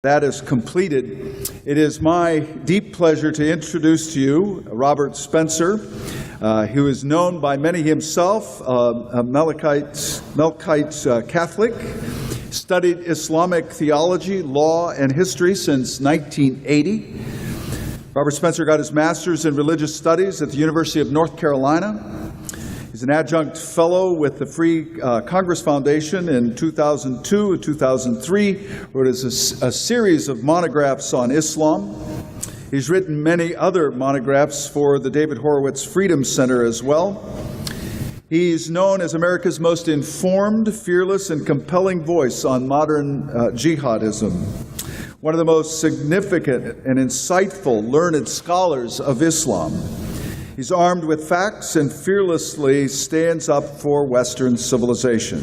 That is completed. It is my deep pleasure to introduce to you Robert Spencer, who is known by many himself, a Melkite Catholic, studied Islamic theology, law, and history since 1980. Robert Spencer got his master's in religious studies at the University of North Carolina. He's an adjunct fellow with the Free Congress Foundation in 2002 and 2003, wrote a series of monographs on Islam. He's written many other monographs for the David Horowitz Freedom Center as well. He's known as America's most informed, fearless, and compelling voice on modern jihadism. One of the most significant and insightful learned scholars of Islam. He's armed with facts and fearlessly stands up for Western civilization.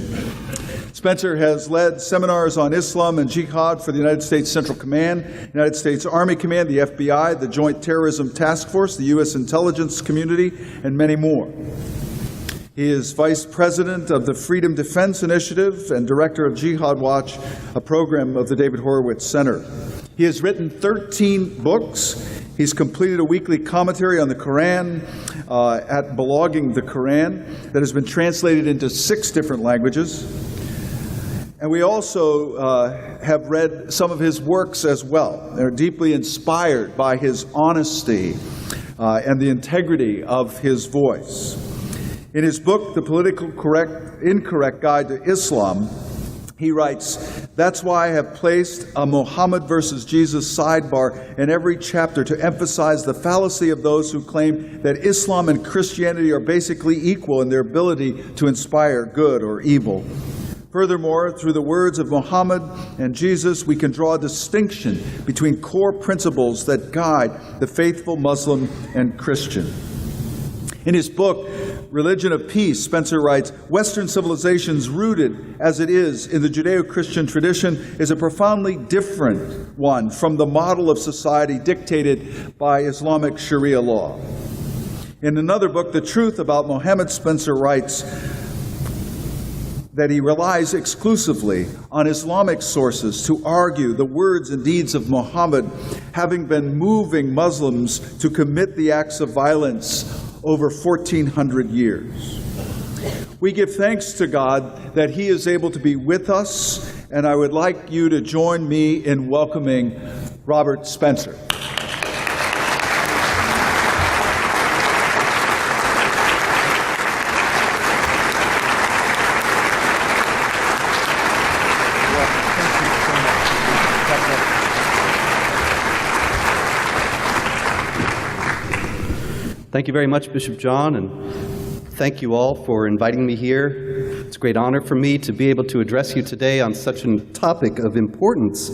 Spencer has led seminars on Islam and jihad for the United States Central Command, United States Army Command, the FBI, the Joint Terrorism Task Force, the U.S. Intelligence Community, and many more. He is Vice President of the Freedom Defense Initiative and Director of Jihad Watch, a program of the David Horowitz Center. He has written 13 books. He's completed a weekly commentary on the Quran at Blogging the Quran that has been translated into 6 different languages. And we also have read some of his works as well. They're deeply inspired by his honesty and the integrity of his voice. In his book, The Politically Incorrect Guide to Islam, he writes, "That's why I have placed a Muhammad versus Jesus sidebar in every chapter to emphasize the fallacy of those who claim that Islam and Christianity are basically equal in their ability to inspire good or evil. Furthermore, through the words of Muhammad and Jesus, we can draw a distinction between core principles that guide the faithful Muslim and Christian." In his book, Religion of Peace, Spencer writes, "Western civilization's rooted as it is in the Judeo-Christian tradition is a profoundly different one from the model of society dictated by Islamic Sharia law." In another book, The Truth About Muhammad, Spencer writes that he relies exclusively on Islamic sources to argue the words and deeds of Muhammad, having been moving Muslims to commit the acts of violence over 1,400 years. We give thanks to God that He is able to be with us, and I would like you to join me in welcoming Robert Spencer. Thank you very much, Bishop John, and thank you all for inviting me here. It's a great honor for me to be able to address you today on such a topic of importance.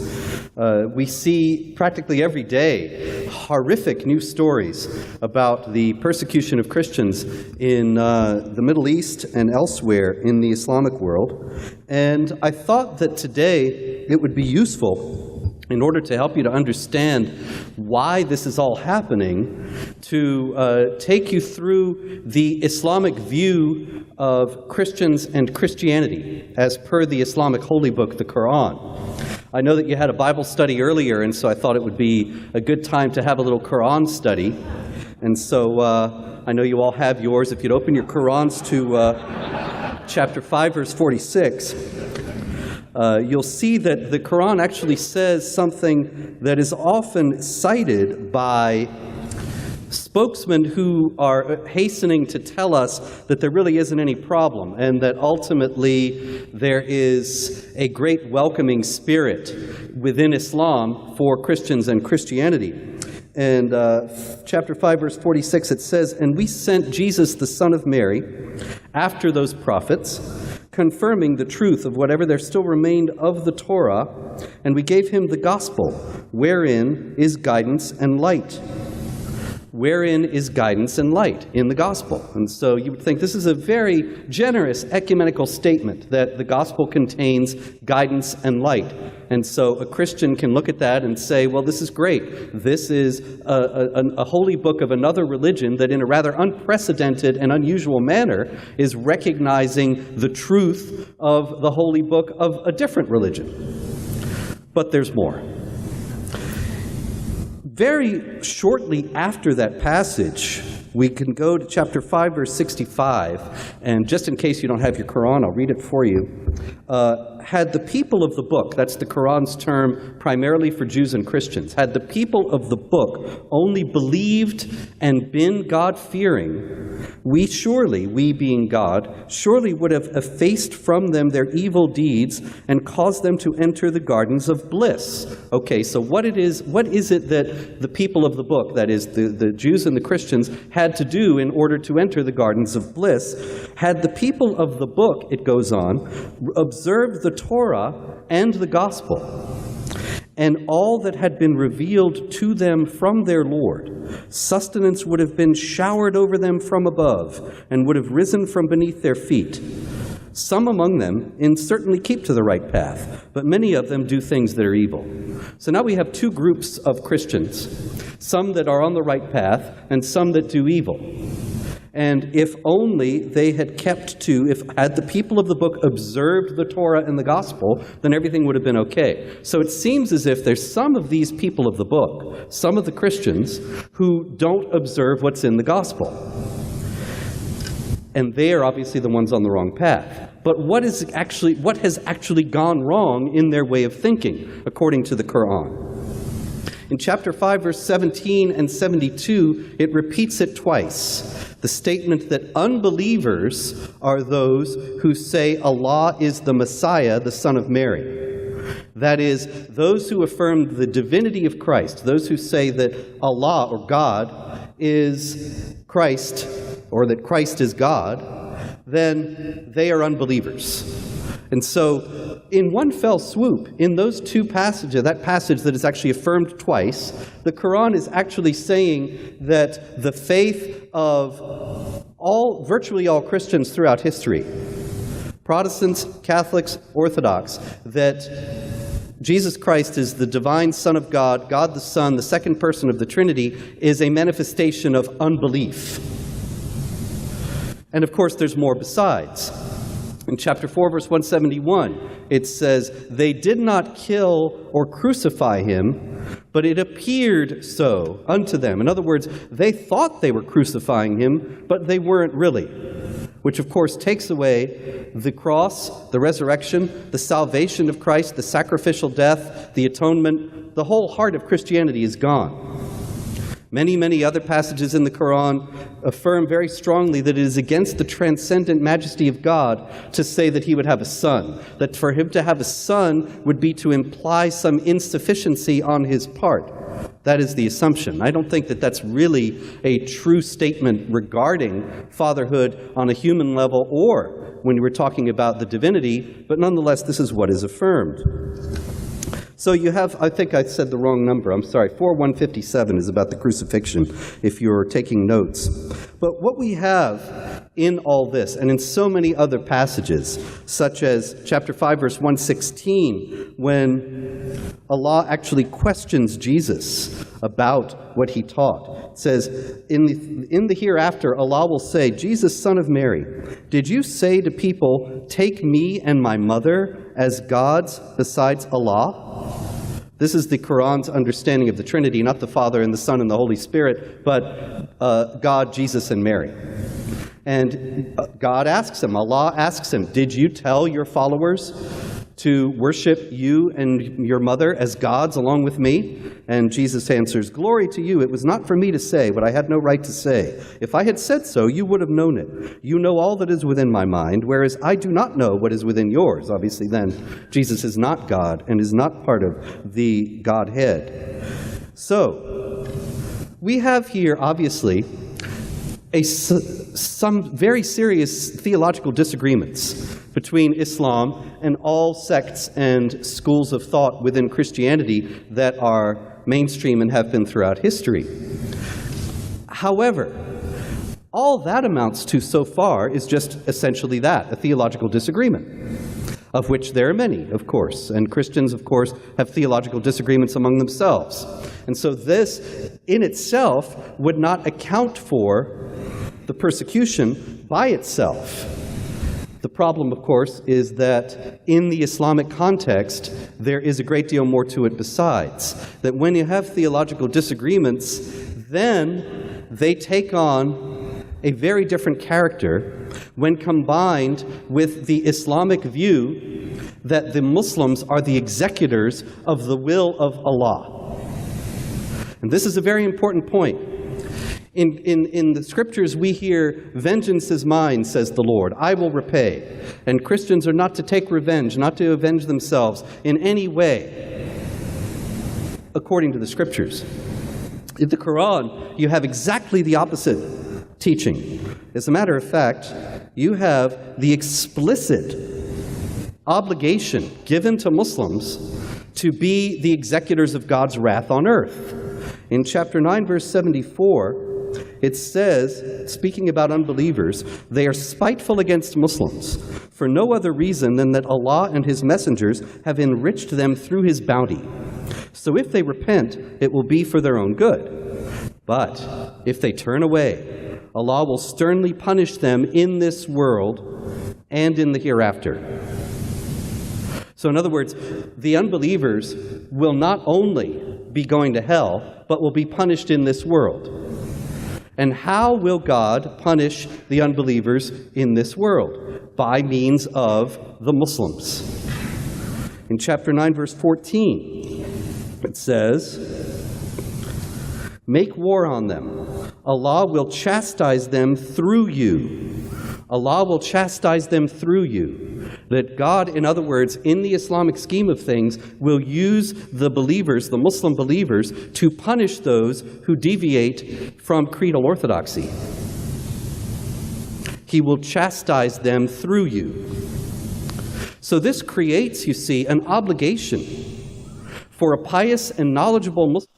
We see practically every day horrific news stories about the persecution of Christians in the Middle East and elsewhere in the Islamic world. And I thought that today it would be useful, in order to help you to understand why this is all happening, to take you through the Islamic view of Christians and Christianity as per the Islamic holy book, the Quran. I know that you had a Bible study earlier, and so I thought it would be a good time to have a little Quran study. And so I know you all have yours. If you'd open your Qurans to chapter 5, verse 46, you'll see that the Quran actually says something that is often cited by spokesmen who are hastening to tell us that there really isn't any problem, and that ultimately there is a great welcoming spirit within Islam for Christians and Christianity. And chapter 5, verse 46, it says, "And we sent Jesus, the son of Mary, after those prophets, confirming the truth of whatever there still remained of the Torah, and we gave him the gospel, wherein is guidance and light." Wherein is guidance and light? In the gospel. And so you would think this is a very generous ecumenical statement, that the gospel contains guidance and light. And so a Christian can look at that and say, well, this is great. This is a holy book of another religion that in a rather unprecedented and unusual manner is recognizing the truth of the holy book of a different religion. But there's more. very shortly after that passage, we can go to chapter 5, verse 65, and just in case you don't have your Quran, I'll read it for you. Had the people of the book, that's the Quran's term primarily for Jews and Christians, had the people of the book only believed and been God-fearing, we being God, surely would have effaced from them their evil deeds and caused them to enter the gardens of bliss. Okay, so what is it that the people of the book, that is the Jews and the Christians, had to do in order to enter the gardens of bliss? Had the people of the book, it goes on, observed the Torah and the gospel, and all that had been revealed to them from their Lord, sustenance would have been showered over them from above, and would have risen from beneath their feet. Some among them certainly keep to the right path, but many of them do things that are evil. So now we have two groups of Christians, some that are on the right path and some that do evil. And if only they had had the people of the book observed the Torah and the gospel, then everything would have been okay. So it seems as if there's some of these people of the book, some of the Christians, who don't observe what's in the gospel. And they are obviously the ones on the wrong path. But what has actually gone wrong in their way of thinking, according to the Quran? In chapter 5, verse 17 and 72, it repeats it twice. The statement that unbelievers are those who say Allah is the Messiah, the Son of Mary. That is, those who affirm the divinity of Christ, those who say that Allah, or God, is Christ, or that Christ is God, then they are unbelievers. And so, in one fell swoop, in those two passages, that passage that is actually affirmed twice, the Quran is actually saying that the faith of virtually all Christians throughout history, Protestants, Catholics, Orthodox, that Jesus Christ is the divine Son of God, God the Son, the second person of the Trinity, is a manifestation of unbelief. And of course, there's more besides. In chapter 4, verse 171, it says, "They did not kill or crucify him, but it appeared so unto them." In other words, they thought they were crucifying him, but they weren't really. Which, of course, takes away the cross, the resurrection, the salvation of Christ, the sacrificial death, the atonement. The whole heart of Christianity is gone. Many, many other passages in the Quran affirm very strongly that it is against the transcendent majesty of God to say that he would have a son. That for him to have a son would be to imply some insufficiency on his part. That is the assumption. I don't think that that's really a true statement regarding fatherhood on a human level or when we're talking about the divinity, but nonetheless, this is what is affirmed. So you have, I think I said the wrong number, I'm sorry, 4157 is about the crucifixion, if you're taking notes. But what we have in all this, and in so many other passages, such as chapter 5, verse 116, when Allah actually questions Jesus about what he taught. It says, in the hereafter, Allah will say, "Jesus, son of Mary, did you say to people, 'Take me and my mother as gods besides Allah?'" This is the Quran's understanding of the Trinity, not the Father and the Son and the Holy Spirit, but God, Jesus, and Mary. And God asks him, Allah asks him, "Did you tell your followers to worship you and your mother as gods along with me?" And Jesus answers, "Glory to you. It was not for me to say what I had no right to say. If I had said so, you would have known it. You know all that is within my mind, whereas I do not know what is within yours." Obviously, then, Jesus is not God and is not part of the Godhead. So, we have here, obviously, some very serious theological disagreements between Islam and all sects and schools of thought within Christianity that are mainstream and have been throughout history. However, all that amounts to so far is just essentially that, a theological disagreement, of which there are many, of course, and Christians, of course, have theological disagreements among themselves. And so this, in itself, would not account for the persecution by itself. The problem, of course, is that in the Islamic context, there is a great deal more to it besides. That when you have theological disagreements, then they take on a very different character when combined with the Islamic view that the Muslims are the executors of the will of Allah. And this is a very important point. In the scriptures, we hear, "Vengeance is mine, says the Lord, I will repay." And Christians are not to take revenge, not to avenge themselves in any way, according to the scriptures. In the Quran, you have exactly the opposite teaching. As a matter of fact, you have the explicit obligation given to Muslims to be the executors of God's wrath on earth. In chapter 9, verse 74, it says, speaking about unbelievers, "They are spiteful against Muslims for no other reason than that Allah and His messengers have enriched them through His bounty. So if they repent, it will be for their own good. But if they turn away, Allah will sternly punish them in this world and in the hereafter." So in other words, the unbelievers will not only be going to hell, but will be punished in this world. And how will God punish the unbelievers in this world? By means of the Muslims. In chapter 9, verse 14, it says, "Make war on them. Allah will chastise them through you." Allah will chastise them through you. That God, in other words, in the Islamic scheme of things, will use the believers, the Muslim believers, to punish those who deviate from creedal orthodoxy. He will chastise them through you. So this creates, you see, an obligation for a pious and knowledgeable Muslim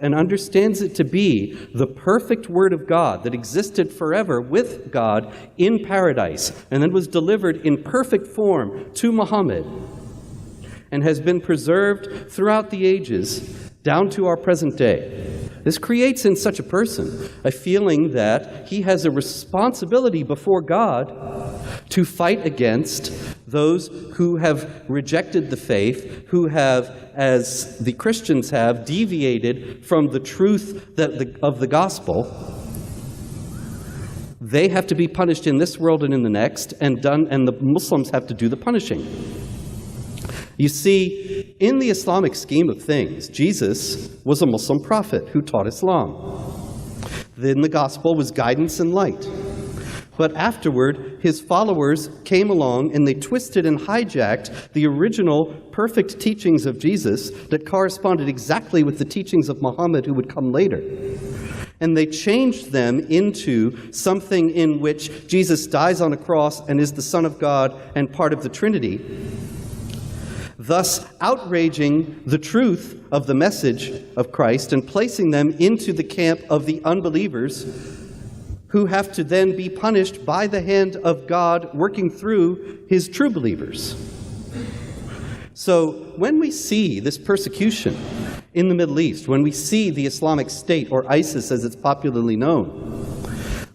and understands it to be the perfect Word of God that existed forever with God in paradise and then was delivered in perfect form to Muhammad and has been preserved throughout the ages down to our present day. This creates in such a person a feeling that he has a responsibility before God to fight against those who have rejected the faith, who have, as the Christians have, deviated from the truth of the gospel. They have to be punished in this world and in the next, and the Muslims have to do the punishing. You see, in the Islamic scheme of things, Jesus was a Muslim prophet who taught Islam. Then the gospel was guidance and light. But afterward, his followers came along and they twisted and hijacked the original perfect teachings of Jesus that corresponded exactly with the teachings of Muhammad who would come later. And they changed them into something in which Jesus dies on a cross and is the Son of God and part of the Trinity, thus outraging the truth of the message of Christ and placing them into the camp of the unbelievers, who have to then be punished by the hand of God working through His true believers. So when we see this persecution in the Middle East, when we see the Islamic State, or ISIS as it's popularly known,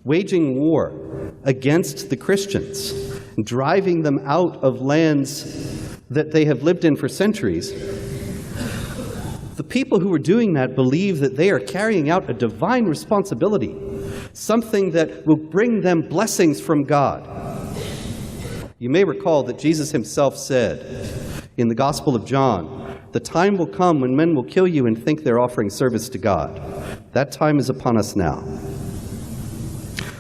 waging war against the Christians, driving them out of lands that they have lived in for centuries, the people who are doing that believe that they are carrying out a divine responsibility, something that will bring them blessings from God. You may recall that Jesus himself said in the Gospel of John, "The time will come when men will kill you and think they're offering service to God." That time is upon us now.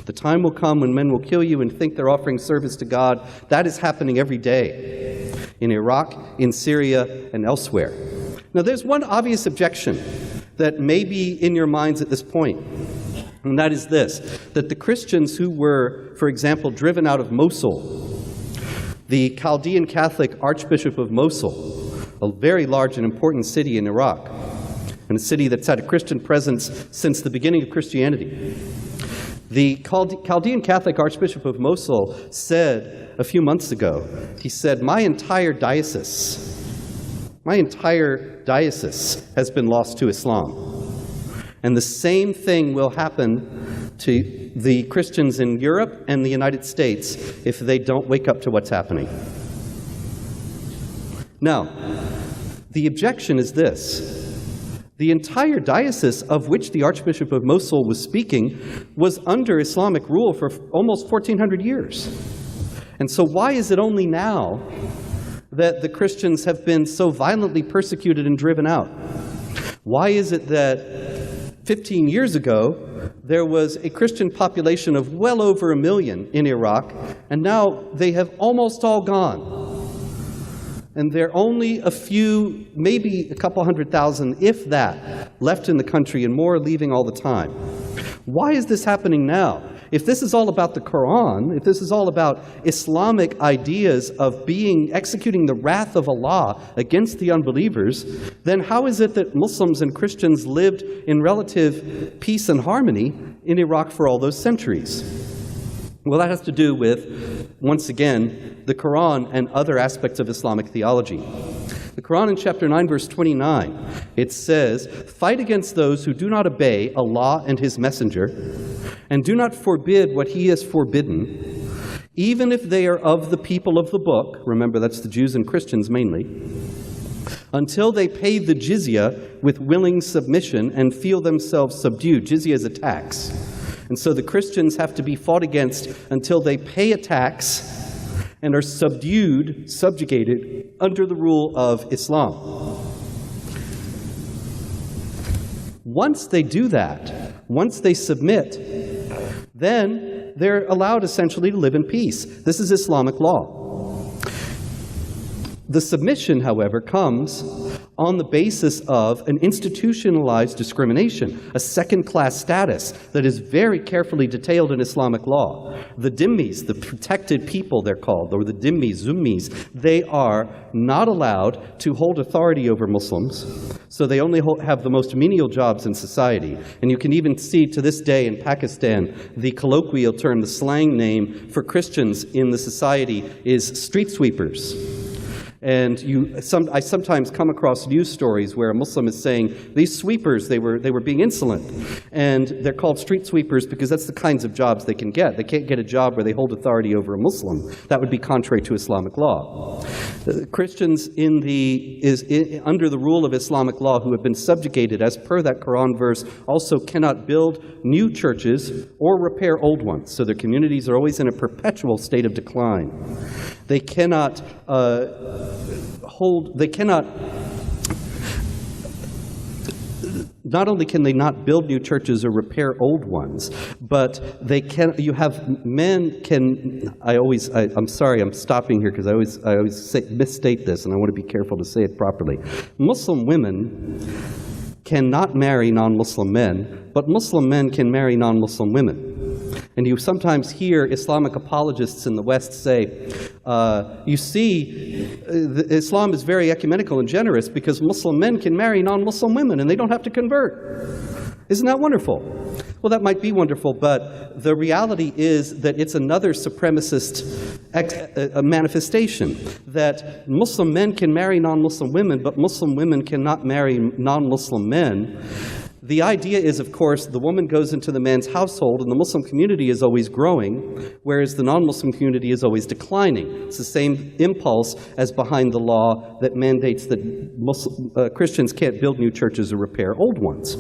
The time will come when men will kill you and think they're offering service to God. That is happening every day in Iraq, in Syria, and elsewhere. Now, there's one obvious objection that may be in your minds at this point, and that is this, that the Christians who were, for example, driven out of Mosul, the Chaldean Catholic Archbishop of Mosul, a very large and important city in Iraq, and a city that's had a Christian presence since the beginning of Christianity. The Chaldean Catholic Archbishop of Mosul said a few months ago, he said, my entire diocese has been lost to Islam. And the same thing will happen to the Christians in Europe and the United States if they don't wake up to what's happening. Now, the objection is this. The entire diocese of which the Archbishop of Mosul was speaking was under Islamic rule for almost 1,400 years. And so why is it only now that the Christians have been so violently persecuted and driven out? Why is it that 15 years ago there was a Christian population of well over 1 million in Iraq, and now they have almost all gone? And there are only a few, maybe a couple 100,000, if that, left in the country, and more leaving all the time. Why is this happening now? If this is all about the Quran, if this is all about Islamic ideas of executing the wrath of Allah against the unbelievers, then how is it that Muslims and Christians lived in relative peace and harmony in Iraq for all those centuries? Well, that has to do with, once again, the Quran and other aspects of Islamic theology. The Quran in chapter 9, verse 29, it says, "Fight against those who do not obey Allah and His Messenger, and do not forbid what He has forbidden, even if they are of the people of the book," remember that's the Jews and Christians mainly, "until they pay the jizya with willing submission and feel themselves subdued." Jizya is a tax. And so the Christians have to be fought against until they pay a tax and are subjugated under the rule of Islam. Once they do that, once they submit, then they're allowed essentially to live in peace. This is Islamic law. The submission, however, comes on the basis of an institutionalized discrimination, a second-class status that is very carefully detailed in Islamic law. The dhimmis, the protected people they're called, or the dhimmis, zummis, they are not allowed to hold authority over Muslims, so they only have the most menial jobs in society. And you can even see to this day in Pakistan, the colloquial term, the slang name for Christians in the society is street sweepers. And I sometimes come across news stories where a Muslim is saying, these sweepers, they were being insolent. And they're called street sweepers because that's the kinds of jobs they can get. They can't get a job where they hold authority over a Muslim. That would be contrary to Islamic law. Christians under the rule of Islamic law who have been subjugated, as per that Quran verse, also cannot build new churches or repair old ones. So their communities are always in a perpetual state of decline. They cannot not only can they not build new churches or repair old ones, but I'm sorry, I'm stopping here because I always misstate this, and I want to be careful to say it properly. Muslim women cannot marry non-Muslim men, but Muslim men can marry non-Muslim women. And you sometimes hear Islamic apologists in the West say, you see, Islam is very ecumenical and generous because Muslim men can marry non-Muslim women and they don't have to convert. Isn't that wonderful? Well, that might be wonderful, but the reality is that it's another supremacist manifestation, that Muslim men can marry non-Muslim women, but Muslim women cannot marry non-Muslim men. The idea is, of course, the woman goes into the man's household and the Muslim community is always growing, whereas the non-Muslim community is always declining. It's the same impulse as behind the law that mandates that Christians can't build new churches or repair old ones.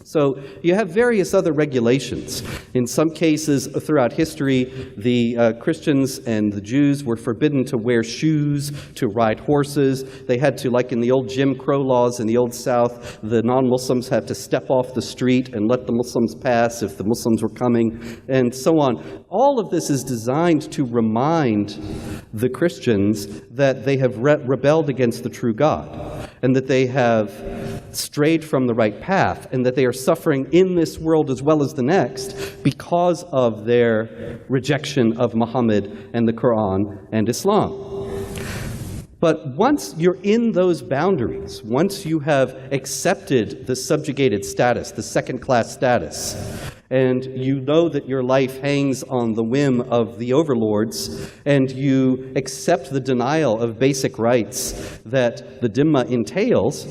So you have various other regulations. In some cases throughout history, the Christians and the Jews were forbidden to wear shoes, to ride horses. They had to, like in the old Jim Crow laws in the Old South, the non-Muslims had to step off the street and let the Muslims pass if the Muslims were coming, and so on. All of this is designed to remind the Christians that they have rebelled against the true God, and that they have strayed from the right path, and that they are suffering in this world as well as the next because of their rejection of Muhammad and the Quran and Islam. But once you're in those boundaries, once you have accepted the subjugated status, the second-class status, and you know that your life hangs on the whim of the overlords, and you accept the denial of basic rights that the dhimma entails,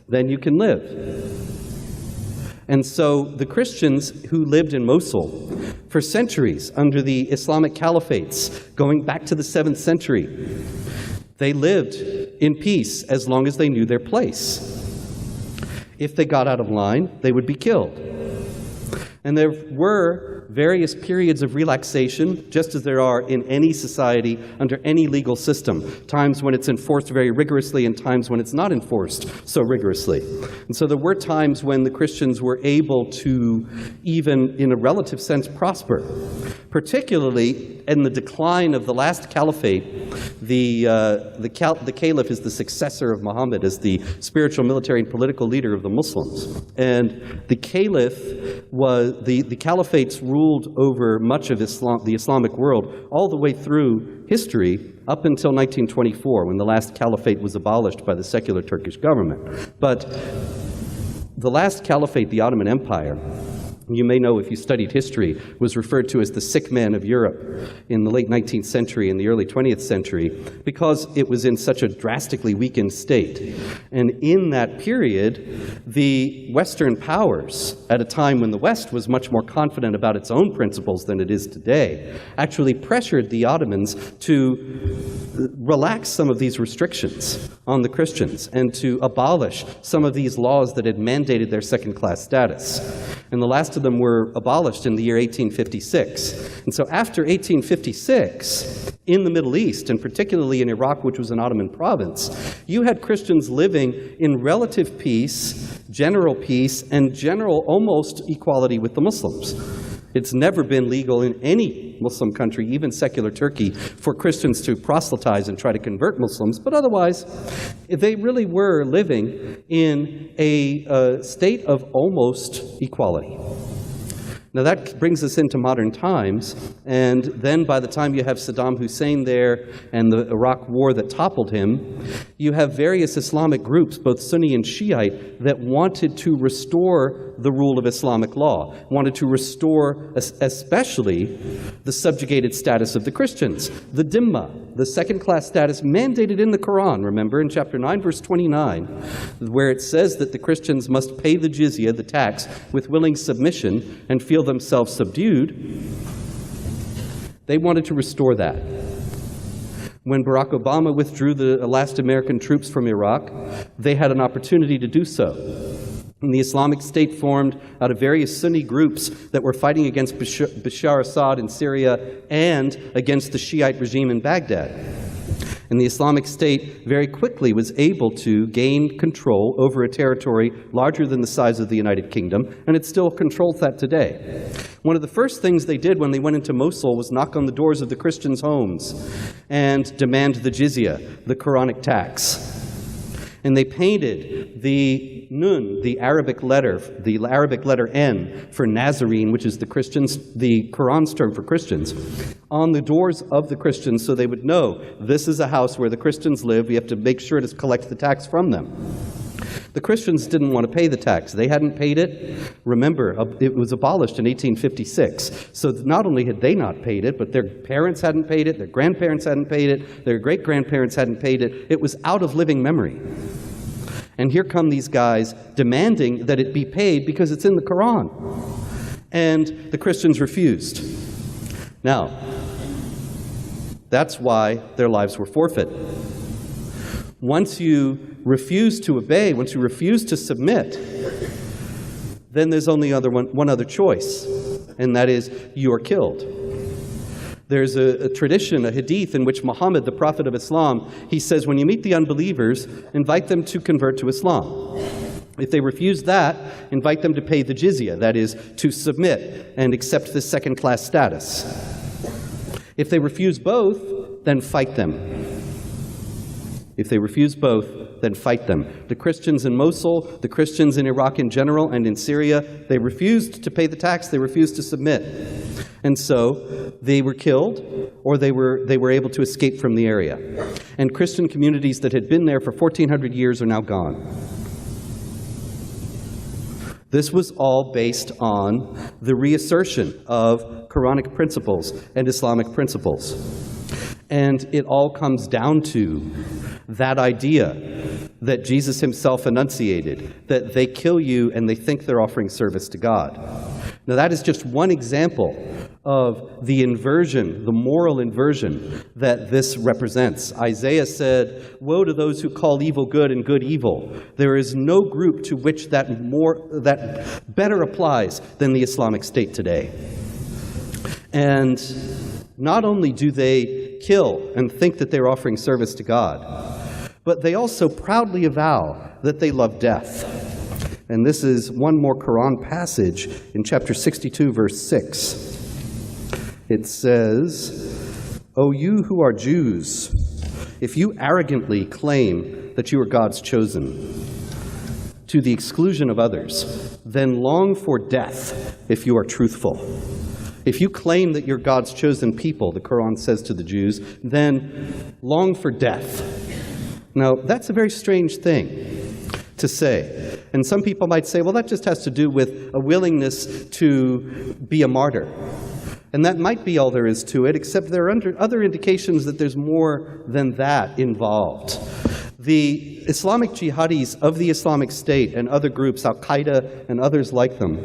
then you can live. And so the Christians who lived in Mosul for centuries under the Islamic caliphates, going back to the 7th century, they lived in peace as long as they knew their place. If they got out of line, they would be killed. And there were various periods of relaxation, just as there are in any society under any legal system, times when it's enforced very rigorously and times when it's not enforced so rigorously. And so there were times when the Christians were able to, even in a relative sense, prosper. Particularly in the decline of the last caliphate, the caliph is the successor of Muhammad as the spiritual, military, and political leader of the Muslims. And the caliph was, the caliphates ruled over much of Islam, the Islamic world, all the way through history up until 1924, when the last caliphate was abolished by the secular Turkish government. But the last caliphate, the Ottoman Empire, you may know if you studied history, was referred to as the sick man of Europe in the late 19th century and the early 20th century because it was in such a drastically weakened state. And in that period, the Western powers, at a time when the West was much more confident about its own principles than it is today, actually pressured the Ottomans to relax some of these restrictions on the Christians and to abolish some of these laws that had mandated their second-class status. And the last of them were abolished in the year 1856. And so after 1856, in the Middle East, and particularly in Iraq, which was an Ottoman province, you had Christians living in relative peace, and general almost equality with the Muslims. It's never been legal in any Muslim country, even secular Turkey, for Christians to proselytize and try to convert Muslims, but otherwise, they really were living in a state of almost equality. Now that brings us into modern times, and then by the time you have Saddam Hussein there and the Iraq war that toppled him, you have various Islamic groups, both Sunni and Shiite, that wanted to restore the rule of Islamic law, wanted to restore especially the subjugated status of the Christians, the dhimma, the second-class status mandated in the Quran, remember, in chapter 9, verse 29, where it says that the Christians must pay the jizya, the tax, with willing submission and feel themselves subdued. They wanted to restore that. When Barack Obama withdrew the last American troops from Iraq, they had an opportunity to do so. And the Islamic State formed out of various Sunni groups that were fighting against Bashar Assad in Syria and against the Shiite regime in Baghdad. And the Islamic State very quickly was able to gain control over a territory larger than the size of the United Kingdom, and it still controls that today. One of the first things they did when they went into Mosul was knock on the doors of the Christians' homes and demand the jizya, the Quranic tax. And they painted the nun, the Arabic letter N for Nazarene, which is the Christians, the Quran's term for Christians, on the doors of the Christians so they would know this is a house where the Christians live. We have to make sure to collect the tax from them. The Christians didn't want to pay the tax. They hadn't paid it. Remember, it was abolished in 1856. So not only had they not paid it, but their parents hadn't paid it, their grandparents hadn't paid it, their great-grandparents hadn't paid it. It was out of living memory. And here come these guys demanding that it be paid because it's in the Quran. And the Christians refused. Now, that's why their lives were forfeit. Once you refuse to obey, once you refuse to submit, then there's only one other choice, and that is you are killed. There's a tradition, a hadith, in which Muhammad, the prophet of Islam, he says, when you meet the unbelievers, invite them to convert to Islam. If they refuse that, invite them to pay the jizya, that is, to submit and accept this second-class status. If they refuse both, then fight them. If they refuse both, then fight them. The Christians in Mosul, the Christians in Iraq in general, and in Syria, they refused to pay the tax, they refused to submit. And so they were killed, or they were able to escape from the area. And Christian communities that had been there for 1,400 years are now gone. This was all based on the reassertion of Quranic principles and Islamic principles. And it all comes down to that idea that Jesus himself enunciated, that they kill you and they think they're offering service to God. Now that is just one example of the inversion, the moral inversion that this represents. Isaiah said, "Woe to those who call evil good and good evil." There is no group to which that better applies than the Islamic State today. And not only do they kill and think that they're offering service to God, but they also proudly avow that they love death. And this is one more Quran passage in chapter 62, verse 6. It says, "O you who are Jews, if you arrogantly claim that you are God's chosen, to the exclusion of others, then long for death if you are truthful." If you claim that you're God's chosen people, the Quran says to the Jews, then long for death. Now, that's a very strange thing to say. And some people might say, well, that just has to do with a willingness to be a martyr. And that might be all there is to it, except there are other indications that there's more than that involved. The Islamic jihadis of the Islamic State and other groups, Al-Qaeda and others like them,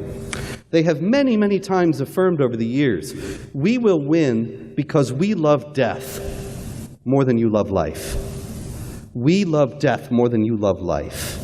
they have many, many times affirmed over the years, we will win because we love death more than you love life. We love death more than you love life.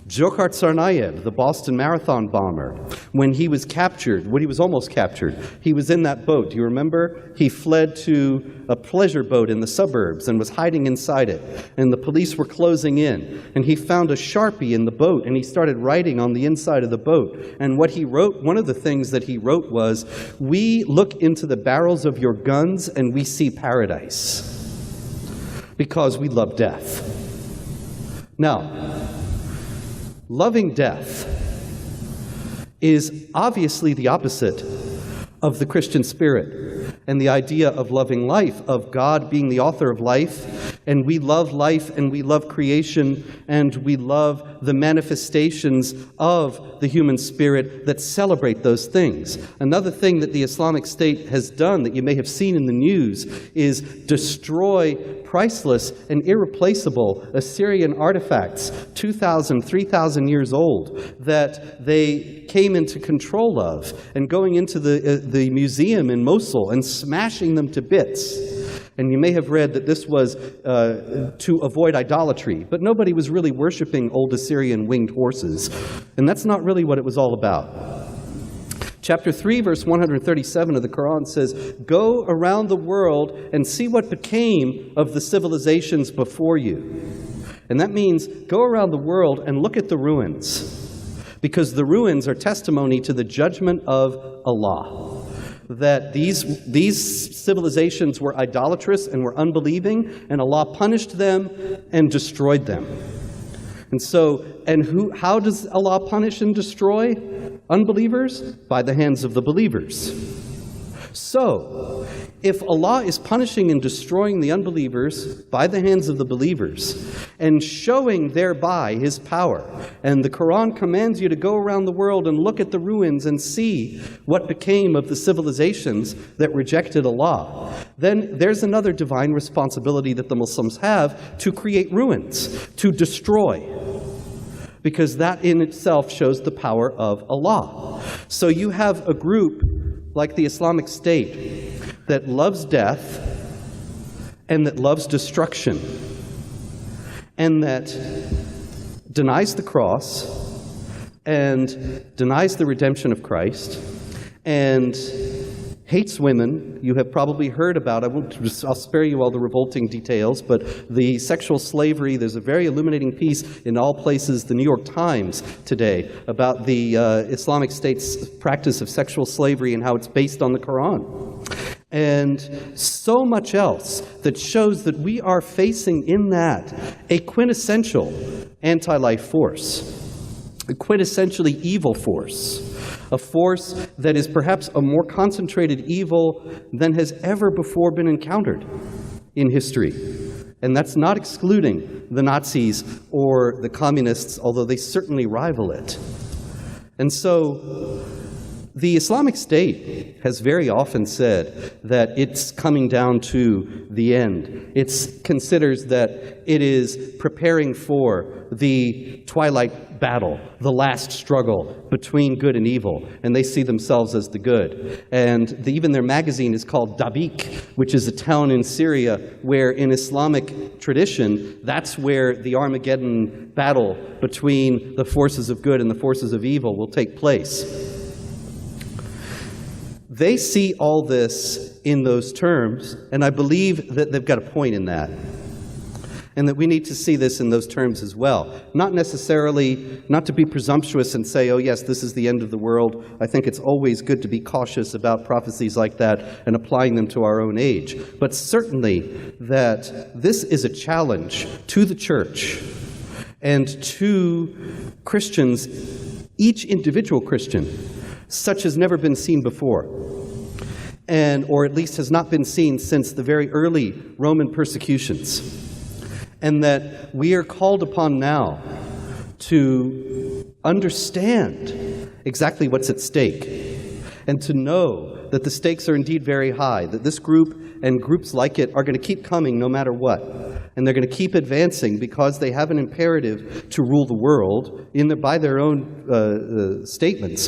Dzhokhar Tsarnaev, the Boston Marathon bomber, when he was captured, when he was almost captured, he was in that boat. Do you remember? He fled to a pleasure boat in the suburbs and was hiding inside it. And the police were closing in. And he found a Sharpie in the boat, and he started writing on the inside of the boat. And what he wrote, one of the things that he wrote was, "We look into the barrels of your guns and we see paradise, because we love death." Now, loving death is obviously the opposite of the Christian spirit and the idea of loving life, of God being the author of life, and we love life and we love creation and we love the manifestations of the human spirit that celebrate those things. Another thing that the Islamic State has done that you may have seen in the news is destroy priceless and irreplaceable Assyrian artifacts, 2,000, 3,000 years old, that they came into control of, and going into the museum in Mosul and smashing them to bits. And you may have read that this was to avoid idolatry, but nobody was really worshiping old Assyrian winged horses. And that's not really what it was all about. Chapter 3, verse 137 of the Quran says, "Go around the world and see what became of the civilizations before you." And that means go around the world and look at the ruins, because the ruins are testimony to the judgment of Allah. That these civilizations were idolatrous and were unbelieving, and Allah punished them and destroyed them. And so, how does Allah punish and destroy unbelievers? By the hands of the believers. So, if Allah is punishing and destroying the unbelievers by the hands of the believers, and showing thereby His power, and the Quran commands you to go around the world and look at the ruins and see what became of the civilizations that rejected Allah, then there's another divine responsibility that the Muslims have to create ruins, to destroy, because that in itself shows the power of Allah. So you have a group like the Islamic State that loves death and that loves destruction and that denies the cross and denies the redemption of Christ and hates women. You have probably heard about, I'll spare you all the revolting details, but the sexual slavery, there's a very illuminating piece in all places, the New York Times today, about the Islamic State's practice of sexual slavery and how it's based on the Quran. And so much else that shows that we are facing in that a quintessential anti-life force, a quintessentially evil force, a force that is perhaps a more concentrated evil than has ever before been encountered in history. And that's not excluding the Nazis or the communists, although they certainly rival it. And so The Islamic State has very often said that it's coming down to the end. It considers that it is preparing for the twilight battle, the last struggle between good and evil, and they see themselves as the good. And even their magazine is called Dabiq, which is a town in Syria where in Islamic tradition, that's where the Armageddon battle between the forces of good and the forces of evil will take place. They see all this in those terms, and I believe that they've got a point in that, and that we need to see this in those terms as well. Not necessarily, not to be presumptuous and say, oh yes, this is the end of the world. I think it's always good to be cautious about prophecies like that and applying them to our own age. But certainly that this is a challenge to the church and to Christians, each individual Christian, such has never been seen before, or at least has not been seen since the very early Roman persecutions. And that we are called upon now to understand exactly what's at stake and to know that the stakes are indeed very high, that this group and groups like it are going to keep coming no matter what. And they're going to keep advancing because they have an imperative to rule the world by their own statements.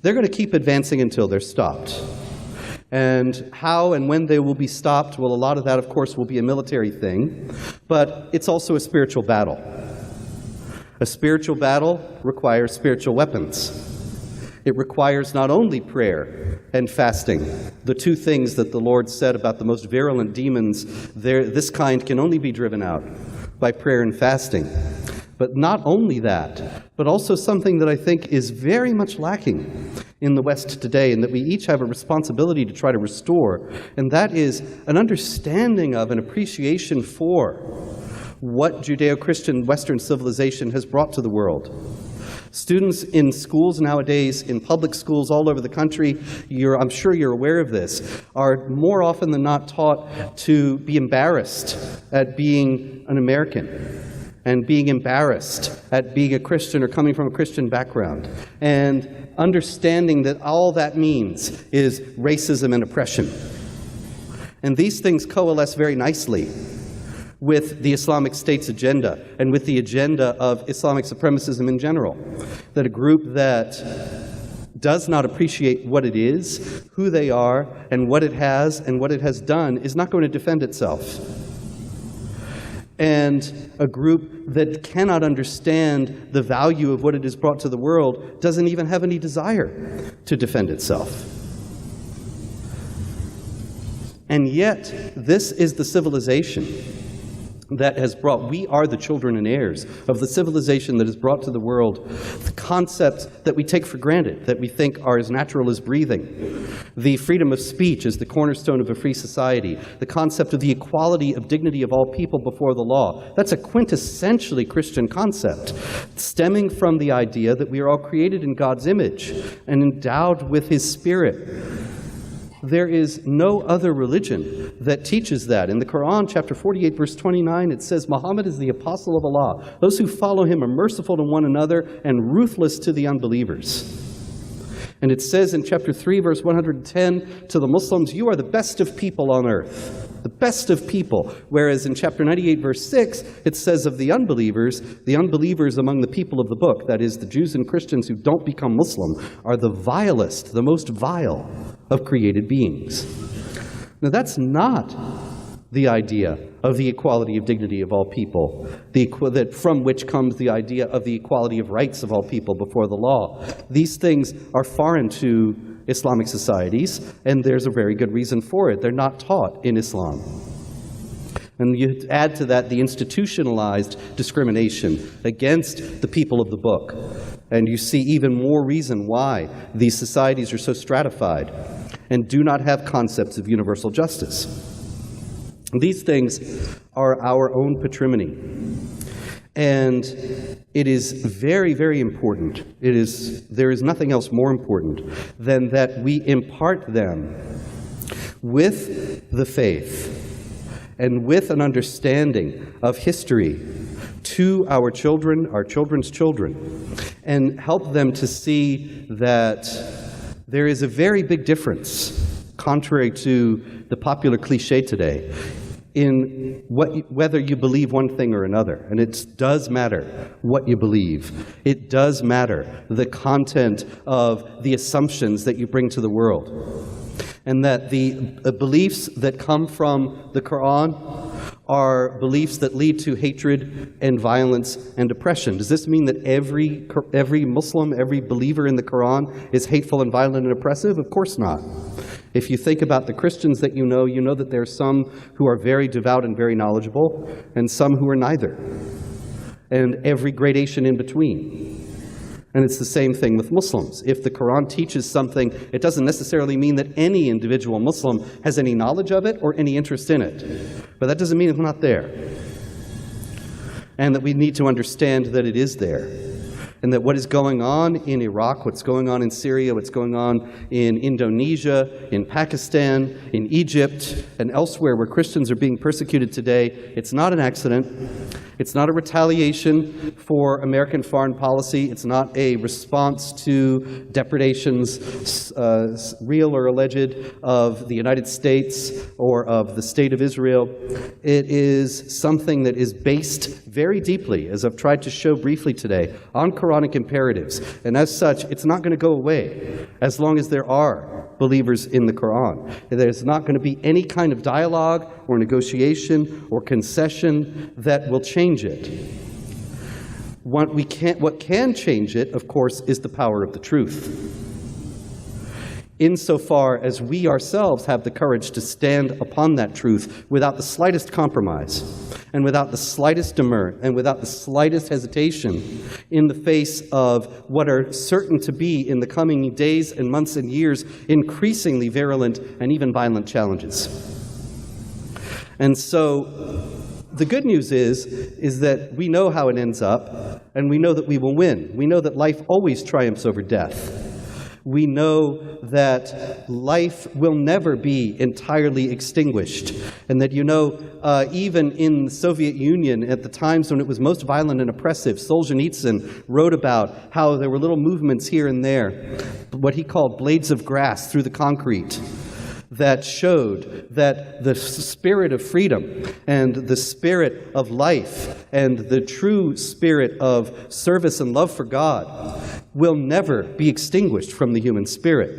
They're going to keep advancing until they're stopped. And how and when they will be stopped, well, a lot of that, of course, will be a military thing. But it's also a spiritual battle. A spiritual battle requires spiritual weapons. It requires not only prayer and fasting, the two things that the Lord said about the most virulent demons, this kind can only be driven out by prayer and fasting. But not only that, but also something that I think is very much lacking in the West today and that we each have a responsibility to try to restore, and that is an understanding of, an appreciation for what Judeo-Christian Western civilization has brought to the world. Students in schools nowadays, in public schools all over the country, I'm sure you're aware of this, are more often than not taught to be embarrassed at being an American and being embarrassed at being a Christian or coming from a Christian background, and understanding that all that means is racism and oppression. And these things coalesce very nicely with the Islamic State's agenda and with the agenda of Islamic supremacism in general. That a group that does not appreciate what it is, who they are, and what it has done is not going to defend itself. And a group that cannot understand the value of what it has brought to the world doesn't even have any desire to defend itself. And yet, this is the civilization that has brought, we are the children and heirs of the civilization that has brought to the world the concepts that we take for granted, that we think are as natural as breathing. The freedom of speech is the cornerstone of a free society. The concept of the equality of dignity of all people before the law. That's a quintessentially Christian concept, stemming from the idea that we are all created in God's image and endowed with His Spirit. There is no other religion that teaches that. In the Quran, chapter 48, verse 29, it says, Muhammad is the apostle of Allah. Those who follow him are merciful to one another and ruthless to the unbelievers. And it says in chapter 3, verse 110, to the Muslims, you are the best of people on earth. The best of people. Whereas in chapter 98, verse 6, it says of the unbelievers among the people of the book, that is, the Jews and Christians who don't become Muslim, are the vilest, the most vile of created beings. Now that's not the idea of the equality of dignity of all people, from which comes the idea of the equality of rights of all people before the law. These things are foreign to Islamic societies, and there's a very good reason for it. They're not taught in Islam. And you add to that the institutionalized discrimination against the people of the book. And you see even more reason why these societies are so stratified and do not have concepts of universal justice. These things are our own patrimony. And it is very, very important. There is nothing else more important than that we impart them with the faith and with an understanding of history to our children, our children's children, and help them to see that There is a very big difference, contrary to the popular cliche today, in whether you believe one thing or another. And it does matter what you believe. It does matter the content of the assumptions that you bring to the world. And that the beliefs that come from the Quran are beliefs that lead to hatred and violence and oppression. Does this mean that every Muslim, every believer in the Quran is hateful and violent and oppressive? Of course not. If you think about the Christians that you know that there are some who are very devout and very knowledgeable, and some who are neither, and every gradation in between. And it's the same thing with Muslims. If the Quran teaches something, it doesn't necessarily mean that any individual Muslim has any knowledge of it or any interest in it. But that doesn't mean it's not there. And that we need to understand that it is there. And that what is going on in Iraq, what's going on in Syria, what's going on in Indonesia, in Pakistan, in Egypt, and elsewhere where Christians are being persecuted today, it's not an accident. It's not a retaliation for American foreign policy. It's not a response to depredations, real or alleged, of the United States or of the State of Israel. It is something that is based very deeply, as I've tried to show briefly today, on Quranic imperatives. And as such, it's not going to go away as long as there are believers in the Quran. There's not going to be any kind of dialogue or negotiation or concession that will change it. What can change it, of course, is the power of the truth. Insofar as we ourselves have the courage to stand upon that truth without the slightest compromise, and without the slightest demur, and without the slightest hesitation in the face of what are certain to be, in the coming days and months and years, increasingly virulent and even violent challenges. And so the good news is that we know how it ends up, and we know that we will win. We know that life always triumphs over death. We know that life will never be entirely extinguished, and that, even in the Soviet Union, at the times when it was most violent and oppressive, Solzhenitsyn wrote about how there were little movements here and there, what he called blades of grass through the concrete, that showed that the spirit of freedom and the spirit of life and the true spirit of service and love for God will never be extinguished from the human spirit.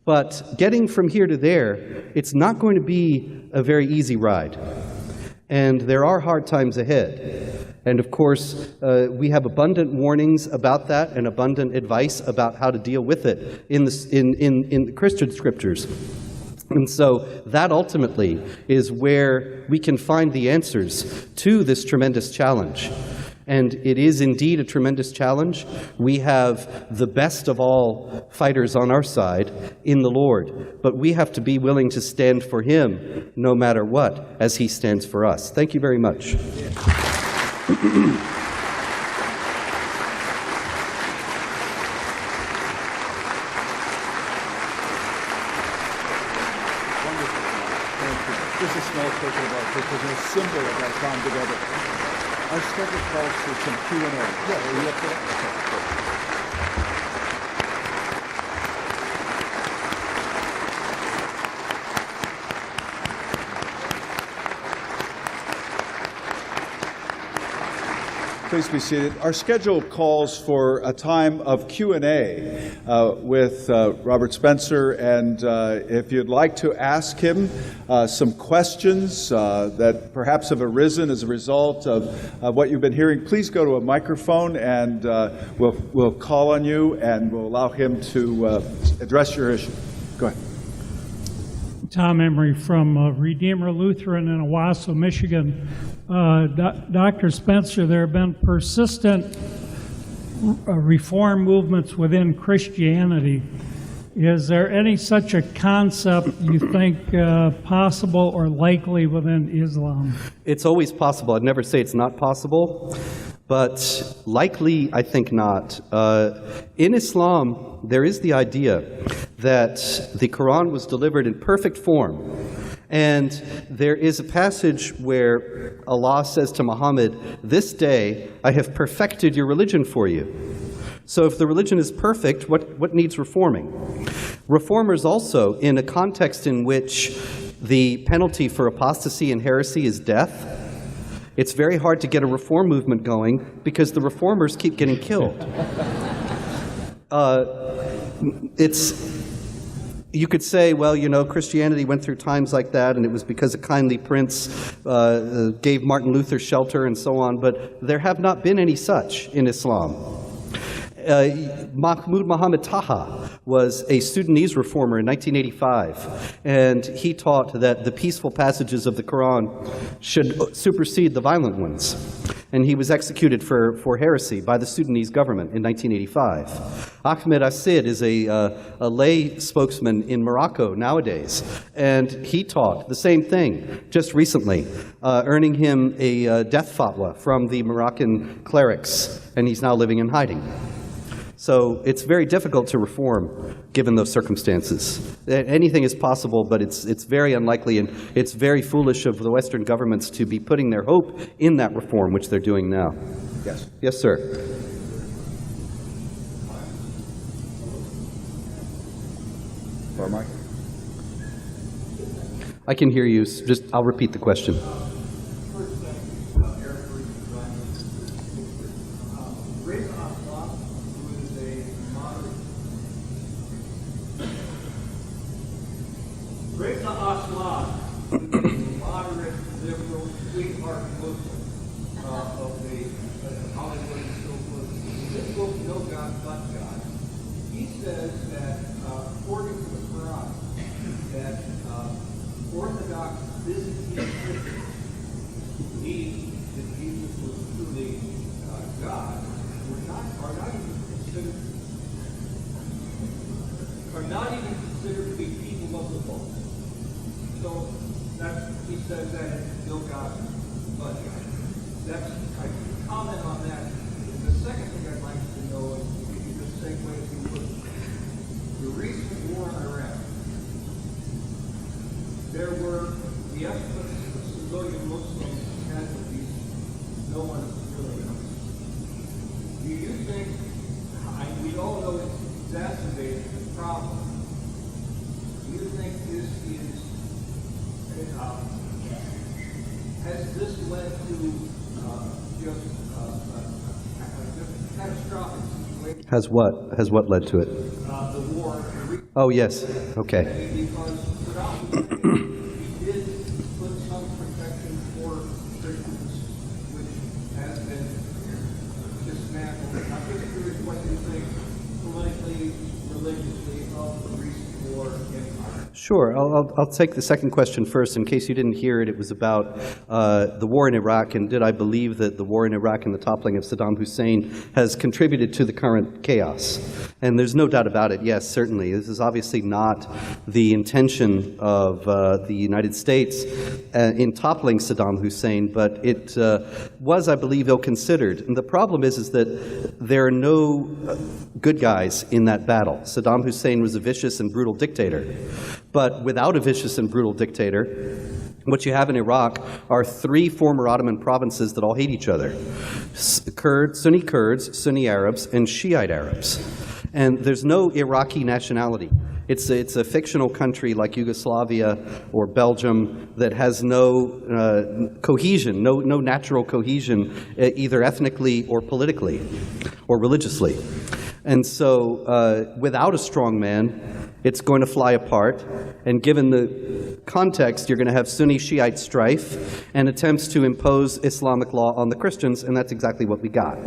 But getting from here to there, it's not going to be a very easy ride. And there are hard times ahead. And of course, we have abundant warnings about that and abundant advice about how to deal with it in the Christian scriptures. And so that ultimately is where we can find the answers to this tremendous challenge. And it is indeed a tremendous challenge. We have the best of all fighters on our side in the Lord, but we have to be willing to stand for Him no matter what, as He stands for us. Thank you very much. Just a small token of our purpose and a symbol of our time together. Our schedule calls for some Q&A. Yeah, are you up for that? Okay, good. Please be seated. Our schedule calls for a time of Q&A with Robert Spencer, and if you'd like to ask him some questions that perhaps have arisen as a result of what you've been hearing, please go to a microphone, and we'll call on you, and we'll allow him to address your issue. Go ahead. Tom Emery from Redeemer Lutheran in Owasso, Michigan. Dr. Spencer, there have been persistent reform movements within Christianity. Is there any such a concept you think possible or likely within Islam? It's always possible. I'd never say it's not possible, but likely, I think not. In Islam, there is the idea that the Quran was delivered in perfect form. And there is a passage where Allah says to Muhammad, "This day I have perfected your religion for you." So if the religion is perfect, what needs reforming? Reformers also, in a context in which the penalty for apostasy and heresy is death, it's very hard to get a reform movement going because the reformers keep getting killed. You could say, well, you know, Christianity went through times like that, and it was because a kindly prince gave Martin Luther shelter and so on, but there have not been any such in Islam. Mahmud Muhammad Taha was a Sudanese reformer in 1985, and he taught that the peaceful passages of the Quran should supersede the violent ones. And he was executed for heresy by the Sudanese government in 1985. Ahmed Assid is a lay spokesman in Morocco nowadays, and he taught the same thing just recently, earning him a death fatwa from the Moroccan clerics, and he's now living in hiding. So it's very difficult to reform given those circumstances. Anything is possible, but it's very unlikely, and it's very foolish of the Western governments to be putting their hope in that reform, which they're doing now. Yes. Yes, sir. Mike? I can hear you. Just I'll repeat the question. Reza Aslan, moderate, liberal, sweetheart Muslim of the Hollywood and so forth. This book, No God But God, he says that, according to the Quran, that Orthodox Byzantine Christians who believe that Jesus was truly God are not even considered to be people of the book. So he says that it's no God but God. I can comment on that. The second thing I'd like to know is if you could just segue if you would. The recent war in Iraq, there were the estimates of civilian Muslim casualties. No one really knows. Do you think, we all know it's exacerbated the problem, do you think this is has this led to just catastrophic situation? Has what led to it? The war in Iraq. Oh, yes. Okay. Because Saddam Hussein, he did put some protection for Christians, which has been dismantled. I'm just curious what you think politically, religiously of the recent war in Iraq. Sure. I'll take the second question first. In case you didn't hear it, it was about the war in Iraq, and did I believe that the war in Iraq and the toppling of Saddam Hussein has contributed to the current chaos? And there's no doubt about it. Yes, certainly. This is obviously not the intention of the United States in toppling Saddam Hussein, but it was, I believe, ill-considered. And the problem is that there are no good guys in that battle. Saddam Hussein was a vicious and brutal dictator. But without a vicious and brutal dictator, what you have in Iraq are three former Ottoman provinces that all hate each other. Sunni Kurds, Sunni Arabs, and Shiite Arabs. And there's no Iraqi nationality. It's a fictional country like Yugoslavia or Belgium that has no cohesion, no natural cohesion, either ethnically or politically or religiously. And so without a strong man, it's going to fly apart. And given the context, you're going to have Sunni-Shiite strife and attempts to impose Islamic law on the Christians, and that's exactly what we got.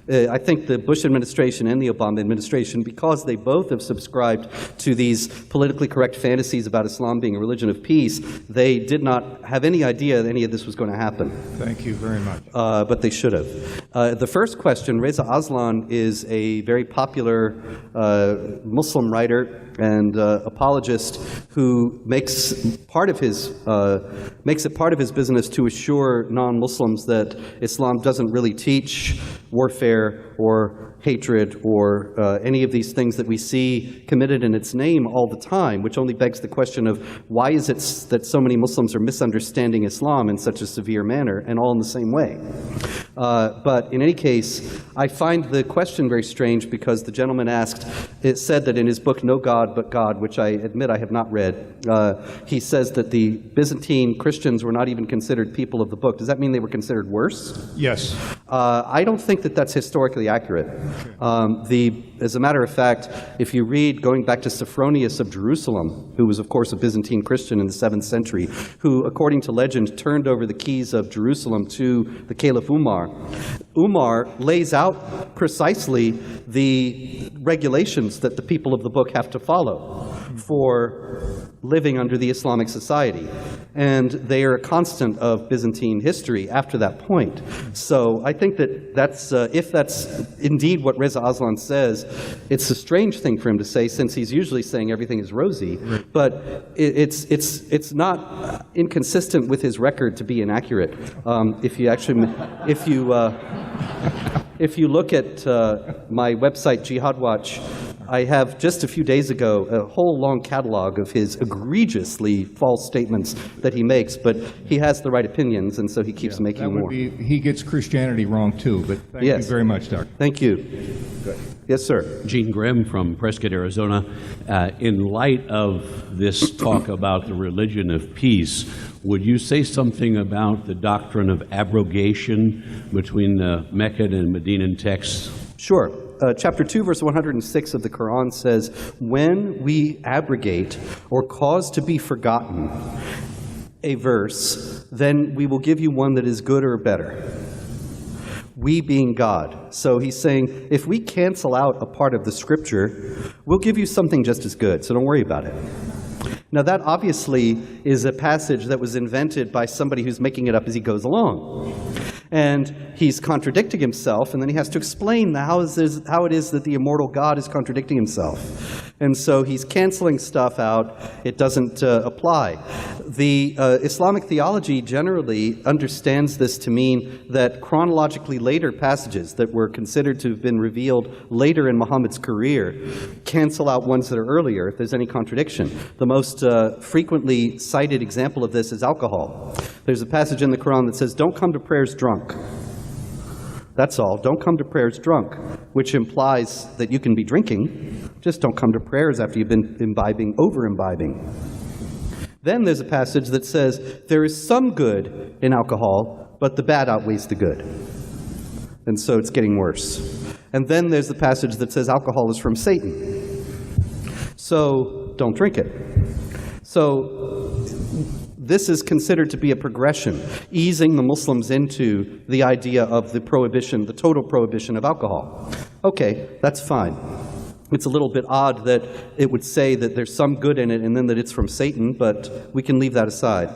I think the Bush administration and the Obama administration, because they both have subscribed to these politically correct fantasies about Islam being a religion of peace, they did not have any idea that any of this was going to happen. Thank you very much. But they should have. The first question, Reza Aslan is a very popular Muslim writer and apologist who makes it part of his business to assure non-Muslims that Islam doesn't really teach warfare or hatred or any of these things that we see committed in its name all the time, which only begs the question of why is it that so many Muslims are misunderstanding Islam in such a severe manner and all in the same way. But in any case, I find the question very strange because the gentleman asked, it said that in his book, No God But God, which I admit I have not read, he says that the Byzantine Christians were not even considered people of the book. Does that mean they were considered worse? Yes. I don't think that that's historically accurate. As a matter of fact, if you read, going back to Sophronius of Jerusalem, who was, of course, a Byzantine Christian in the 7th century, who, according to legend, turned over the keys of Jerusalem to the Caliph Umar, Umar lays out precisely the regulations that the people of the book have to follow for living under the Islamic society. And they are a constant of Byzantine history after that point. So I think that that's, if that's indeed what Reza Aslan says, it's a strange thing for him to say, since he's usually saying everything is rosy. But it's not inconsistent with his record to be inaccurate. If you actually, if you look at my website, Jihad Watch, I have just a few days ago a whole long catalog of his egregiously false statements that he makes, but he has the right opinions, and so he keeps making That would more. be, he gets Christianity wrong too, but thank Yes. you very much, Doctor. Thank you. Yes, sir. Gene Grimm from Prescott, Arizona. In light of this talk about the religion of peace, would you say something about the doctrine of abrogation between the Meccan and Medinan texts? Sure. Chapter 2, verse 106 of the Quran says, when we abrogate or cause to be forgotten a verse, then we will give you one that is good or better. We being God. So he's saying, if we cancel out a part of the scripture, we'll give you something just as good, so don't worry about it. Now that obviously is a passage that was invented by somebody who's making it up as he goes along. And he's contradicting himself, and then he has to explain how it is that the immortal God is contradicting himself. And so he's canceling stuff out. It doesn't apply. The Islamic theology generally understands this to mean that chronologically later passages that were considered to have been revealed later in Muhammad's career cancel out ones that are earlier if there's any contradiction. The most frequently cited example of this is alcohol. There's a passage in the Quran that says, don't come to prayers drunk. That's all. Don't come to prayers drunk, which implies that you can be drinking. Just don't come to prayers after you've been imbibing, over-imbibing. Then there's a passage that says, there is some good in alcohol, but the bad outweighs the good. And so it's getting worse. And then there's the passage that says alcohol is from Satan. So don't drink it. So this is considered to be a progression, easing the Muslims into the idea of the prohibition, the total prohibition of alcohol. Okay, that's fine. It's a little bit odd that it would say that there's some good in it and then that it's from Satan, but we can leave that aside.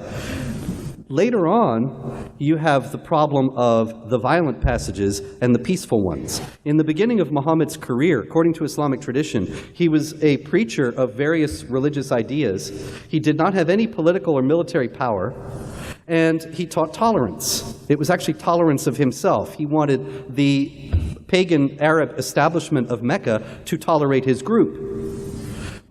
Later on, you have the problem of the violent passages and the peaceful ones. In the beginning of Muhammad's career, according to Islamic tradition, he was a preacher of various religious ideas. He did not have any political or military power, and he taught tolerance. It was actually tolerance of himself. He wanted the pagan Arab establishment of Mecca to tolerate his group.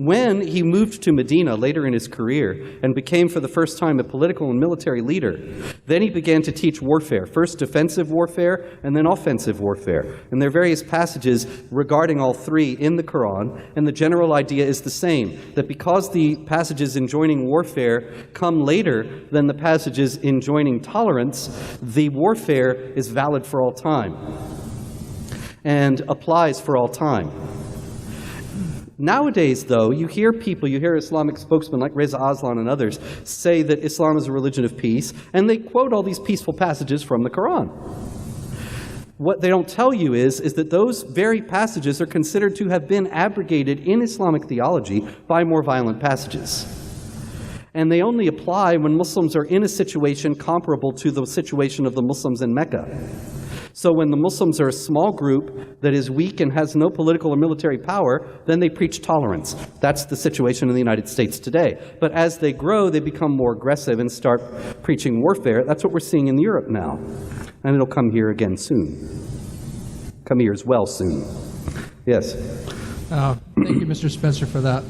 When he moved to Medina later in his career and became for the first time a political and military leader, then he began to teach warfare, first defensive warfare and then offensive warfare. And there are various passages regarding all three in the Quran, and the general idea is the same, that because the passages enjoining warfare come later than the passages enjoining tolerance, the warfare is valid for all time and applies for all time. Nowadays, though, you hear Islamic spokesmen like Reza Aslan and others say that Islam is a religion of peace, and they quote all these peaceful passages from the Quran. What they don't tell you is that those very passages are considered to have been abrogated in Islamic theology by more violent passages. And they only apply when Muslims are in a situation comparable to the situation of the Muslims in Mecca. So when the Muslims are a small group that is weak and has no political or military power, then they preach tolerance. That's the situation in the United States today. But as they grow, they become more aggressive and start preaching warfare. That's what we're seeing in Europe now. And it'll come here again soon. Come here as well soon. Yes. Thank you, Mr. Spencer, for that.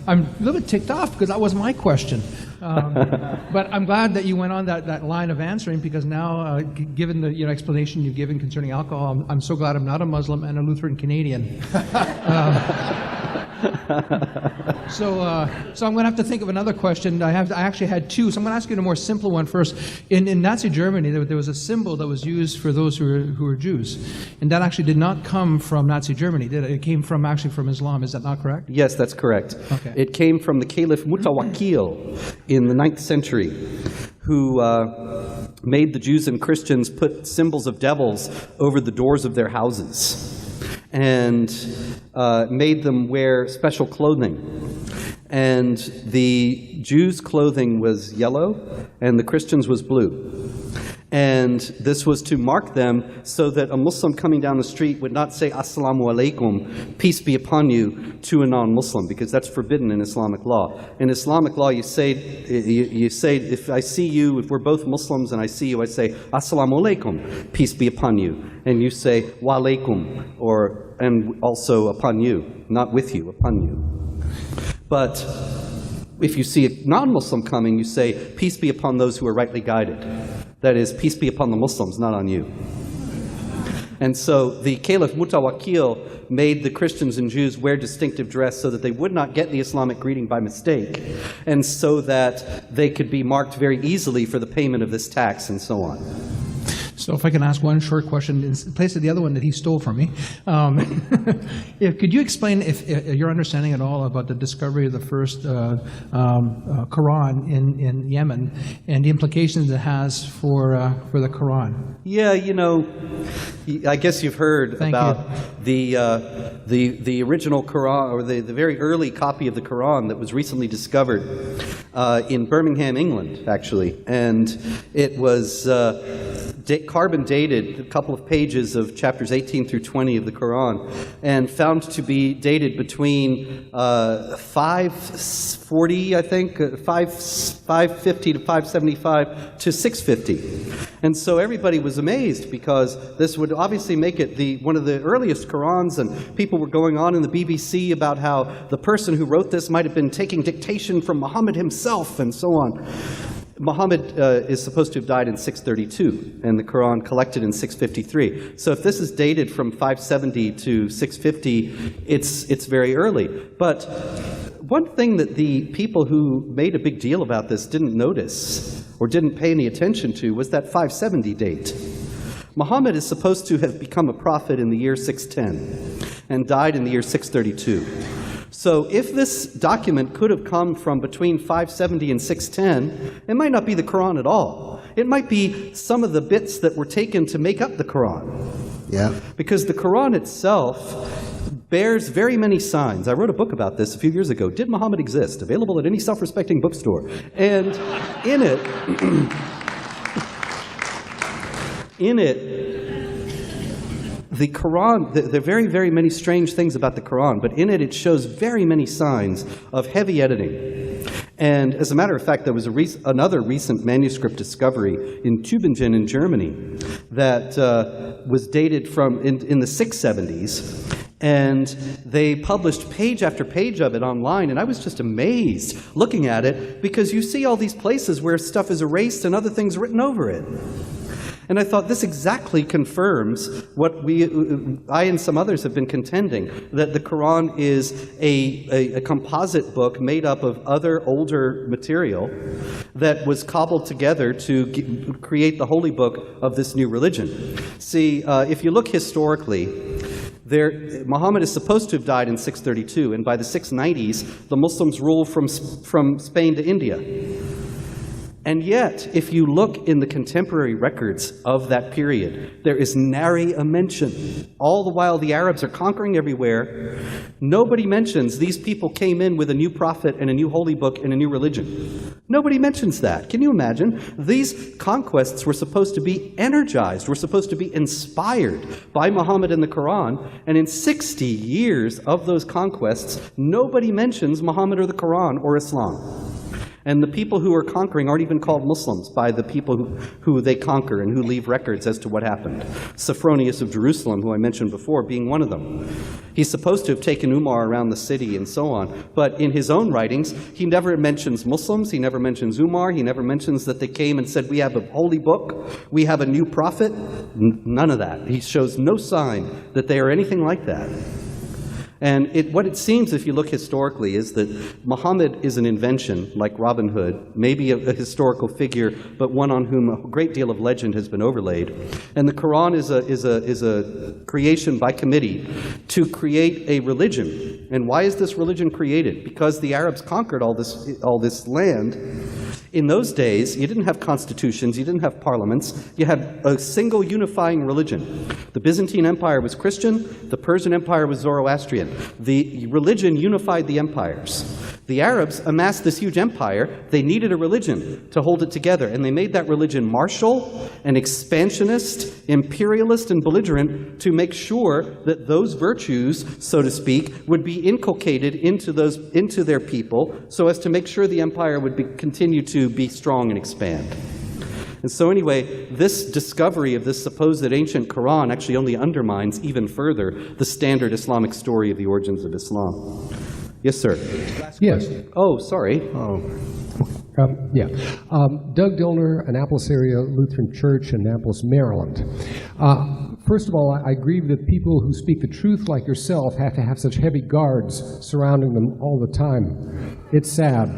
I'm a little bit ticked off because that was my question. But I'm glad that you went on that line of answering, because now, given the explanation you've given concerning alcohol, I'm so glad I'm not a Muslim and a Lutheran Canadian. So I'm going to have to think of another question. I actually had two, so I'm going to ask you a more simple one first. In Nazi Germany, there was a symbol that was used for those who were Jews, and that actually did not come from Nazi Germany, did it? It came actually from Islam. Is that not correct? Yes, that's correct. Okay. It came from the Caliph Mutawakkil in the 9th century, who made the Jews and Christians put symbols of devils over the doors of their houses, and made them wear special clothing. And the Jews' clothing was yellow, and the Christians was blue. And this was to mark them so that a Muslim coming down the street would not say, "Assalamu alaikum, peace be upon you," to a non-Muslim, because that's forbidden in Islamic law. In Islamic law, you say, if I see you, if we're both Muslims and I see you, I say, "Assalamu alaikum, peace be upon you." And you say, "Wa alaikum," and also upon you, not with you, upon you. But if you see a non-Muslim coming, you say, "Peace be upon those who are rightly guided." That is, peace be upon the Muslims, not on you. And so the Caliph Mutawakkil made the Christians and Jews wear distinctive dress so that they would not get the Islamic greeting by mistake, and so that they could be marked very easily for the payment of this tax and so on. So if I can ask one short question in place of the other one that he stole from me. Could you explain if your understanding at all about the discovery of the first Quran in Yemen and the implications it has for the Quran? Yeah, I guess you've heard about the original Quran, or the very early copy of the Quran that was recently discovered in Birmingham, England, actually. And it was carbon dated, a couple of pages of chapters 18 through 20 of the Quran, and found to be dated between 540, I think, 550 to 575 to 650. And so everybody was amazed, because this would obviously make it one of the earliest Qurans, and people were going on in the BBC about how the person who wrote this might have been taking dictation from Muhammad himself, and so on. Muhammad is supposed to have died in 632, and the Quran collected in 653. So if this is dated from 570 to 650, it's very early. But one thing that the people who made a big deal about this didn't notice, or didn't pay any attention to, was that 570 date. Muhammad is supposed to have become a prophet in the year 610 and died in the year 632. So if this document could have come from between 570 and 610, it might not be the Quran at all. It might be some of the bits that were taken to make up the Quran. Yeah. Because the Quran itself bears very many signs. I wrote a book about this a few years ago, Did Muhammad Exist? Available at any self-respecting bookstore. And in it, the Quran, there are very, very many strange things about the Quran, but in it, it shows very many signs of heavy editing. And as a matter of fact, there was another recent manuscript discovery in Tübingen in Germany that was dated from in the 670s. And they published page after page of it online, and I was just amazed looking at it, because you see all these places where stuff is erased and other things written over it. And I thought, this exactly confirms what I and some others have been contending, that the Quran is a composite book made up of other older material that was cobbled together to create the holy book of this new religion. See, if you look historically, Muhammad is supposed to have died in 632, and by the 690s, the Muslims ruled from Spain to India. And yet, if you look in the contemporary records of that period, there is nary a mention. All the while the Arabs are conquering everywhere, nobody mentions these people came in with a new prophet and a new holy book and a new religion. Nobody mentions that. Can you imagine? These conquests were supposed to be energized, were supposed to be inspired by Muhammad and the Quran, and in 60 years of those conquests, nobody mentions Muhammad or the Quran or Islam. And the people who are conquering aren't even called Muslims by the people who they conquer and who leave records as to what happened. Sophronius of Jerusalem, who I mentioned before, being one of them. He's supposed to have taken Umar around the city and so on, but in his own writings, he never mentions Muslims, he never mentions Umar, he never mentions that they came and said, we have a holy book, we have a new prophet. None of that. He shows no sign that they are anything like that. And what it seems, if you look historically, is that Muhammad is an invention, like Robin Hood, maybe a historical figure, but one on whom a great deal of legend has been overlaid. And the Quran is a creation by committee to create a religion. And why is this religion created? Because the Arabs conquered all this land. In those days, you didn't have constitutions, you didn't have parliaments, you had a single unifying religion. The Byzantine Empire was Christian, the Persian Empire was Zoroastrian. The religion unified the empires. The Arabs amassed this huge empire, they needed a religion to hold it together, and they made that religion martial and expansionist, imperialist, and belligerent to make sure that those virtues, so to speak, would be inculcated into their people so as to make sure the empire would continue to be strong and expand. And so anyway, this discovery of this supposed ancient Quran actually only undermines even further the standard Islamic story of the origins of Islam. Yes, sir. Yes. Oh, sorry. Doug Dillner, Annapolis Area Lutheran Church, Annapolis, Maryland. First of all, I agree that people who speak the truth like yourself have to have such heavy guards surrounding them all the time. It's sad.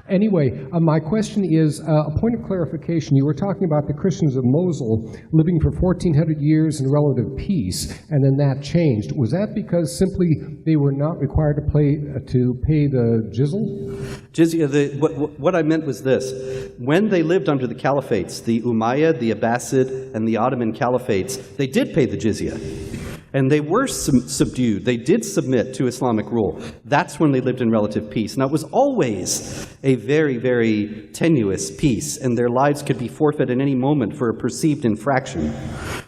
Anyway, my question is a point of clarification. You were talking about the Christians of Mosul living for 1,400 years in relative peace, and then that changed. Was that because simply they were not required to pay the jizya? Jizya, what I meant was this. When they lived under the caliphates, the Umayyad, the Abbasid, and the Ottoman caliphates, they did pay the jizya. And they were subdued. They did submit to Islamic rule. That's when they lived in relative peace. Now, it was always a very, very tenuous peace, and their lives could be forfeit at any moment for a perceived infraction.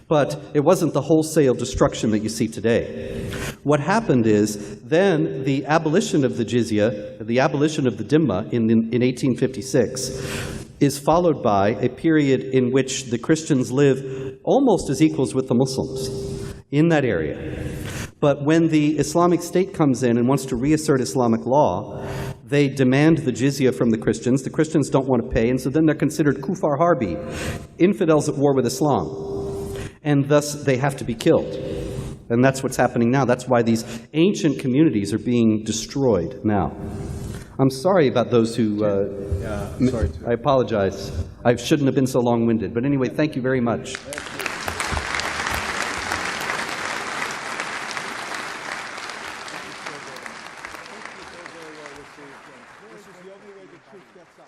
But it wasn't the wholesale destruction that you see today. What happened is then the abolition of the jizya, the abolition of the dhimma in 1856, is followed by a period in which the Christians live almost as equals with the Muslims in that area. But when the Islamic State comes in and wants to reassert Islamic law, they demand the jizya from the Christians. The Christians don't want to pay, and so then they're considered kufar harbi, infidels at war with Islam. And thus they have to be killed. And that's what's happening now. That's why these ancient communities are being destroyed now. I'm sorry about those who... I'm sorry too. I apologize. I shouldn't have been so long-winded. But anyway, thank you very much. This is the only way the truth gets out.